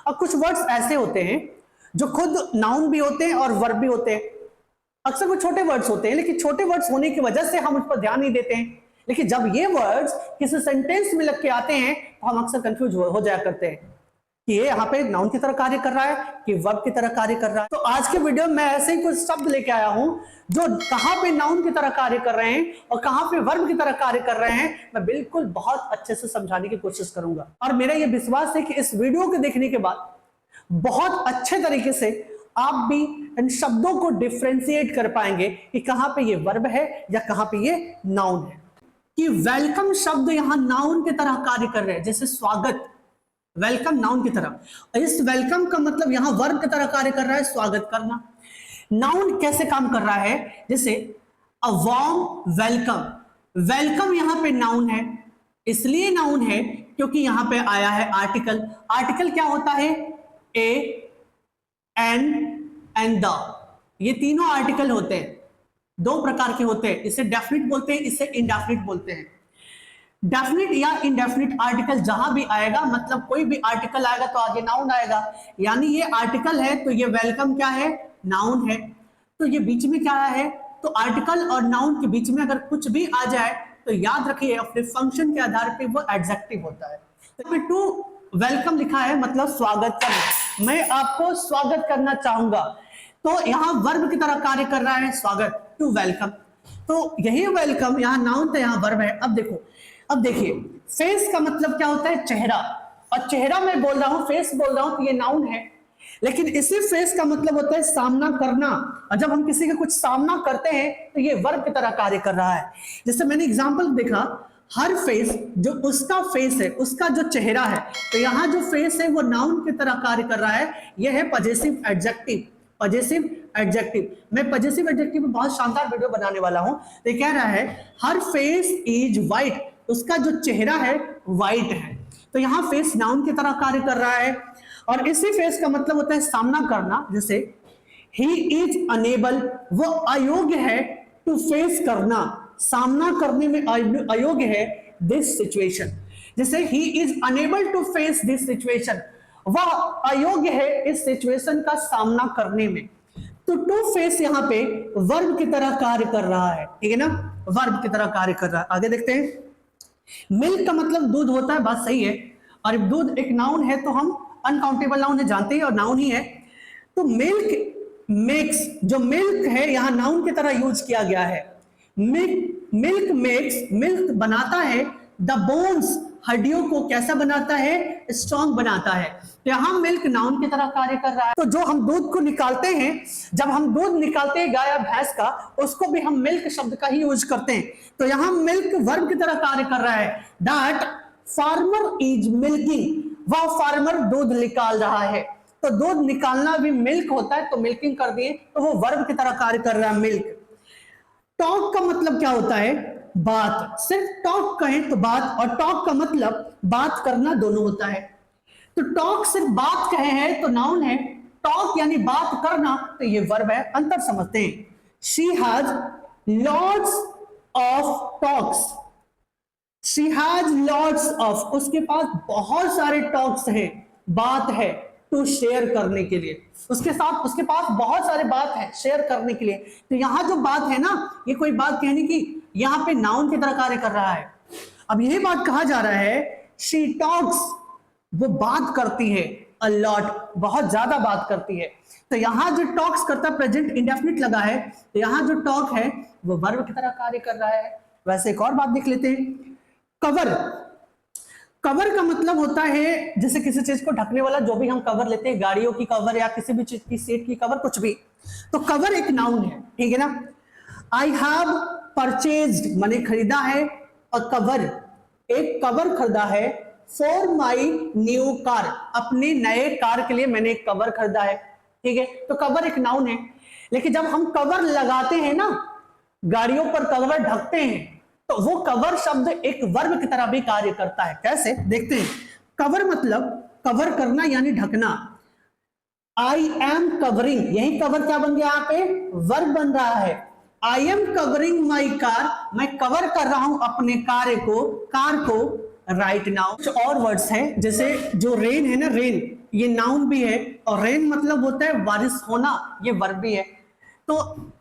और कुछ वर्ड्स ऐसे होते हैं जो खुद नाउन भी होते हैं और वर्ब भी होते हैं। अक्सर वो छोटे वर्ड्स होते हैं, लेकिन छोटे वर्ड्स होने की वजह से हम उस पर ध्यान नहीं देते हैं। लेकिन जब ये वर्ड्स किसी सेंटेंस में लग के आते हैं तो हम अक्सर कंफ्यूज हो जाया करते हैं कि ये यहाँ पे नाउन की तरह कार्य कर रहा है कि वर्ब की तरह कार्य कर रहा है। तो आज के वीडियो में ऐसे ही कुछ शब्द लेके आया हूं जो कहां पे नाउन की तरह कार्य कर रहे हैं और कहां पे वर्ब की तरह कार्य कर रहे हैं, मैं बिल्कुल बहुत अच्छे से समझाने की कोशिश करूंगा। और मेरा यह विश्वास है कि इस वीडियो को देखने के बाद बहुत अच्छे तरीके से आप भी इन शब्दों को डिफ्रेंशिएट कर पाएंगे कि कहां पे ये वर्ब है या कहां पे ये नाउन है। कि वेलकम शब्द यहां नाउन की तरह कार्य कर रहे हैं, जैसे स्वागत, वेलकम नाउन की तरह। इस वेलकम का मतलब यहां वर्ब की तरह कार्य कर रहा है, स्वागत करना। नाउन कैसे काम कर रहा है, जैसे अ वार्म वेलकम, वेलकम यहां पे नाउन है, इसलिए नाउन है क्योंकि यहां पे आया है आर्टिकल। आर्टिकल क्या होता है, ए, एन एंड द, ये तीनों आर्टिकल होते हैं, दो प्रकार के होते हैं, इसे डेफिनिट बोलते हैं, इसे इनडेफिनिट बोलते हैं। डेफिनिट या इनडेफिनिट आर्टिकल जहां भी आएगा, मतलब कोई भी आर्टिकल आएगा तो आगे नाउन आएगा। यानी ये आर्टिकल है तो ये वेलकम क्या है, नाउन है। तो ये बीच में क्या है, तो आर्टिकल और नाउन के बीच में अगर कुछ भी आ जाए तो याद रखिए अपने फंक्शन के आधार पे वो एडजेक्टिव होता है। तो टू वेलकम लिखा है मतलब स्वागत करना, मैं आपको स्वागत करना चाहूंगा, तो यहां वर्ब की तरह कार्य कर रहा है स्वागत, टू वेलकम। तो यही वेलकम यहां नाउन था, यहां वर्ब है। अब देखिए फेस का मतलब क्या होता है, चेहरा, और चेहरा मैं बोल रहा हूं, फेस बोल रहा हूं तो ये नाउन है। लेकिन इसी फेस का मतलब होता है सामना करना, और जब हम किसी का कुछ सामना करते हैं तो ये वर्ब की तरह कार्य कर रहा है। जैसे मैंने एग्जांपल देखा, हर फेस, जो उसका फेस है, उसका जो चेहरा है, तो यहां जो फेस है वो नाउन की तरह कार्य कर रहा है। यह है पजेसिव एडजेक्टिव, पजेसिव एडजेक्टिव। मैं पजेसिव एडजेक्टिव में बहुत शानदार वीडियो बनाने वाला हूं। तो कह रहा है हर फेस इज व्हाइट, उसका जो चेहरा है व्हाइट है, तो यहां फेस नाउन की तरह कार्य कर रहा है। और इसी फेस का मतलब होता है सामना करना, जैसे ही इज अनेबल, वो अयोग्य है, टू फेस करना, सामना करने में अयोग्य है, दिस सिचुएशन। जैसे ही is unable to face this situation, वह अयोग्य है इस सिचुएशन का सामना करने में। तो टू फेस यहां पे वर्ब की तरह कार्य कर रहा है, ठीक है ना, वर्ब की तरह कार्य कर रहा है। आगे देखते हैं, मिल्क का मतलब दूध होता है, बात सही है। और दूध एक नाउन है तो हम अनकाउंटेबल नाउन है जानते हैं, और नाउन ही है। तो मिल्क मेक्स, जो मिल्क है यहां नाउन की तरह यूज किया गया है। मिल्क मेक्स, मिल्क बनाता है, द बोन्स, हड्डियों को कैसा बनाता है, स्ट्रॉन्ग बनाता है। तो यहां मिल्क नाउन की तरह कार्य कर रहा है। तो जो हम दूध को निकालते हैं, जब हम दूध निकालते हैं गाय या भैंस का, उसको भी हम मिल्क शब्द का ही यूज करते हैं। तो यहां मिल्क वर्ब की तरह कार्य कर रहा है। दैट फार्मर इज मिल्किंग, वह फार्मर दूध निकाल रहा है। तो दूध निकालना भी मिल्क होता है, तो मिल्किंग कर दिए, तो वो वर्ब की तरह कार्य कर रहा है, मिल्क। टॉक का मतलब क्या होता है, बात, सिर्फ टॉक कहें तो बात, और टॉक का मतलब बात करना दोनों होता है। तो टॉक सिर्फ बात कहे हैं तो नाउन है, टॉक यानी बात करना तो ये वर्ब है। अंतर समझते हैं। She has lots of talks, she has lots of, उसके पास बहुत सारे टॉक्स हैं, बात है, टू शेयर करने के लिए, उसके साथ उसके पास बहुत सारे बात है शेयर करने के लिए। तो यहां जो बात है ना, ये कोई बात कहने की, यहां पे नाउन की तरह कार्य कर रहा है। अब यही बात कहा जा रहा है, शी टॉक्स, वो बात करती है, अ लॉट, बहुत ज्यादा बात करती है। तो यहां जो टॉक्स करता है प्रेजेंट इंडेफिनिट लगा है, तो यहां जो टॉक है वो वर्ब की तरह कार्य कर रहा है। वैसे एक और बात देख लेते हैं, कवर। कवर का मतलब होता है जैसे किसी चीज को ढकने वाला, जो भी हम कवर लेते हैं, गाड़ियों की कवर या किसी भी चीज की सीट की कवर, कुछ भी, तो कवर एक नाउन है, ठीक है ना। आई हैव परचेज्ड, मैंने खरीदा है, अ कवर, एक कवर खरीदा है, फॉर माई न्यू कार, अपने नए कार के लिए मैंने एक कवर खरीदा है, ठीक है। तो कवर एक नाउन है। लेकिन जब हम कवर लगाते हैं ना, गाड़ियों पर कवर ढकते हैं, तो वो कवर शब्द एक वर्ब की तरह भी कार्य करता है। कैसे, देखते हैं। कवर मतलब कवर करना यानी ढकना। आई एम कवरिंग, यही कवर क्या बन गया, यहाँ पे वर्ब बन रहा है। I am covering my car, मैं कवर कर रहा हूं अपने कार को राइट नाउ। कुछ और वर्ड्स हैं, जैसे जो रेन है ना, रेन, ये नाउन भी है, और रेन मतलब होता है बारिश होना, ये वर्ब भी है। तो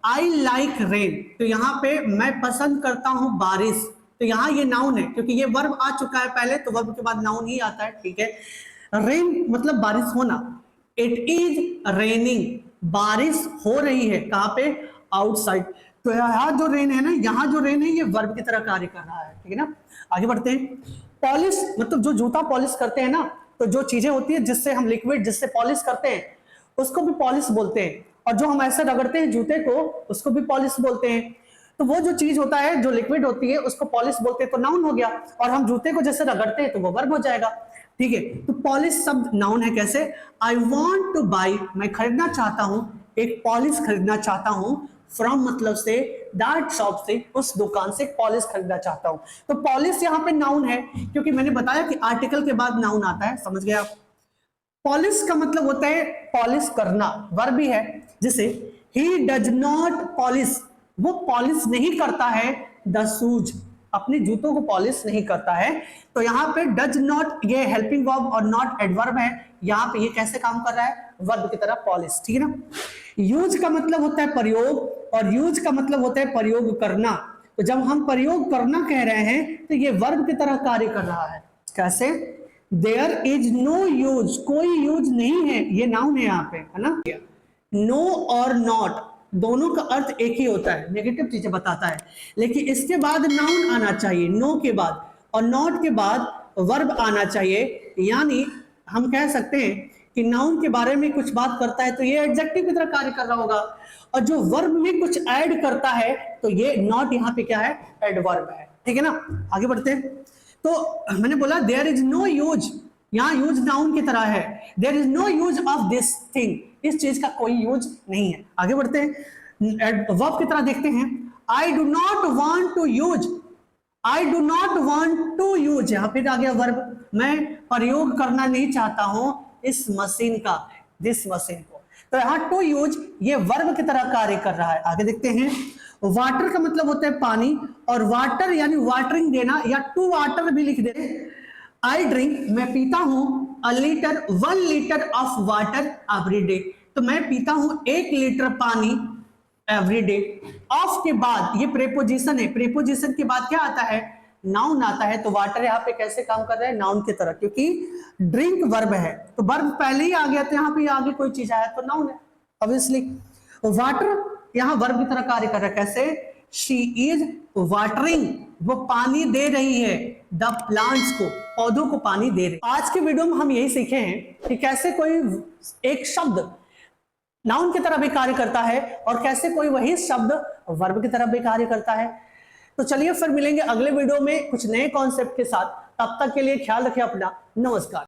आई लाइक रेन, तो यहाँ पे मैं पसंद करता हूं बारिश, तो यहाँ ये नाउन है क्योंकि ये वर्ब आ चुका है पहले, तो वर्ब के बाद नाउन ही आता है, ठीक है। रेन मतलब बारिश होना। इट इज रेनिंग, बारिश हो रही है, कहाँ पे, आउटसाइड। तो यहाँ जो रेन है ना, यहाँ जो रेन है ये वर्ब की तरह कार्य कर रहा है, ठीक है ना। आगे बढ़ते हैं। पॉलिश मतलब जो जूता पॉलिश करते हैं ना, तो जो चीजें होती है जिससे हम लिक्विड जिससे पॉलिश करते हैं उसको भी पॉलिश बोलते हैं, और जो हम ऐसे रगड़ते हैं जूते को उसको भी पॉलिश बोलते हैं। तो वो जो चीज होता है जो लिक्विड होती है उसको पॉलिश बोलते हैं, तो नाउन हो गया। और हम जूते को जैसे रगड़ते हैं तो वो वर्ब हो जाएगा, ठीक है। तो पॉलिश शब्द नाउन है। कैसे, आई वॉन्ट टू बाई, मैं खरीदना चाहता हूं, एक पॉलिश खरीदना चाहता हूं, फ्रॉम मतलब से, दैट शॉप से, उस दुकान से पॉलिश खरीदना चाहता हूं। तो पॉलिश यहाँ पे नाउन है क्योंकि मैंने बताया कि आर्टिकल के बाद नाउन आता है, समझ गए आप। पॉलिश का मतलब होता है पॉलिश करना, वर्ब भी है। जैसे ही डज नॉट पॉलिश, वो पॉलिश नहीं करता है द शूज, अपने जूतों को पॉलिश नहीं करता है। तो यहाँ पे डज नॉट ये हेल्पिंग वर्ब और नॉट एडवर्ब है, यहाँ पे ये कैसे काम कर रहा है, वर्ब की तरह पॉलिश, ठीक है ना। यूज का मतलब होता है प्रयोग, और यूज का मतलब होता है प्रयोग करना। तो जब हम प्रयोग करना कह रहे हैं तो ये वर्ब की तरह कार्य कर रहा है। कैसे, देयर इज नो यूज, कोई यूज नहीं है, ये नाउन है यहाँ पे, है ना। नो और नॉट दोनों का अर्थ एक ही होता है, नेगेटिव चीजें बताता है, लेकिन इसके बाद नाउन आना चाहिए, नो के बाद, और नॉट के बाद वर्ब आना चाहिए। यानी हम कह सकते हैं कि नाउन के बारे में कुछ बात करता है तो ये एडजेक्टिव की तरह कार्य कर रहा होगा, और जो वर्ब में कुछ ऐड करता है तो ये नॉट यहाँ पे क्या है, एडवर्ब है, ठीक है ना। आगे बढ़ते हैं। तो मैंने बोला देयर इज नो यूज, यहां यूज नाउन की तरह है, there is no use of this thing, इस चीज का कोई यूज नहीं है। आगे बढ़ते हैं, वर्ब की तरह देखते हैं। I do not want to use, I do not want to use, यहां फिर आ गया वर्ब, मैं प्रयोग करना नहीं चाहता हूं इस मशीन का, दिस मशीन को। तो यहां टू यूज ये वर्ब की तरह कार्य कर रहा है। आगे देखते हैं। वाटर का मतलब होता है पानी, और वाटर यानी वाटरिंग देना, या टू वाटर भी लिख दे। आई ड्रिंक, मैं पीता हूं, अ litre, 1 litre of water every day, तो मैं पीता हूं 1 लीटर पानी एवरी डे। ऑफ के बाद ये प्रेपोजिशन है, प्रेपोजिशन के बाद क्या आता है, नाउन आता है। तो वाटर यहाँ पे कैसे काम कर रहा है, नाउन की तरह, क्योंकि ड्रिंक वर्ब है, तो वर्ब पहले ही आ गया, तो यहाँ पे आगे कोई चीज आया तो नाउन है ऑब्वियसली। वाटर यहाँ वर्ब की तरह कार्य कर रहा है। कैसे, शी इज वाटरिंग, वो पानी दे रही है, द प्लांट्स को, पौधों को पानी दे रही। आज के वीडियो में हम यही सीखे हैं कि कैसे कोई एक शब्द नाउन की तरह भी कार्य करता है, और कैसे कोई वही शब्द वर्ब की तरह भी कार्य करता है। तो चलिए फिर मिलेंगे अगले वीडियो में कुछ नए कॉन्सेप्ट के साथ, तब तक के लिए ख्याल रखें अपना, नमस्कार।